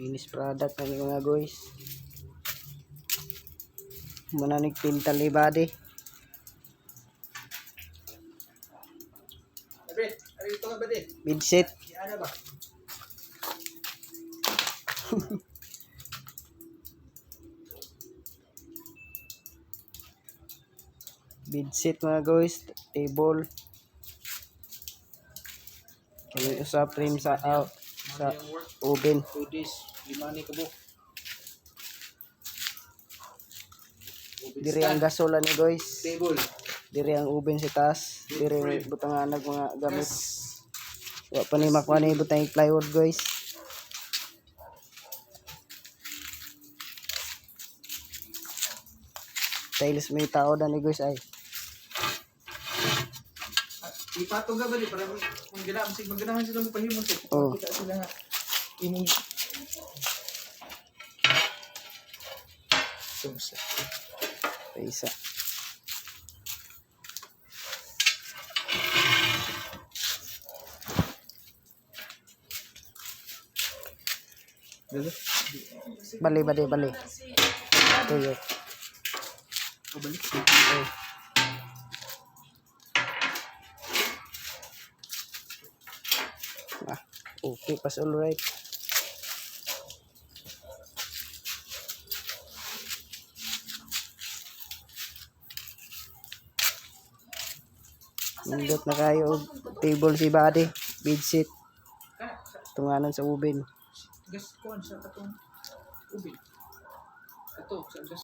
Finished product na mga guys. Muna nagpintal ni body. Bidset. Bidset mga guys. Table. Kami usap frame sa oven. 2 days. 5 ni kabo. Diri ang gasola ni guys. Table. Diri ang oven sa taas. Diri butangan mga gamit. Wa pa ni makuha ni butang plywood guys. Tiles may tao na ni guys ay. Ipatong ka ba di para kung maganahan sila mo pahimon ko. Oh. Kita sila nga imong sumsa. Isa. Bali. Tuyo. Balik. Oh. Okay, pas all right. Nindot na kayo og table si body, bedsheet. Tunganan sa oven. Gas kuan sa katong ubin. Ato sa gas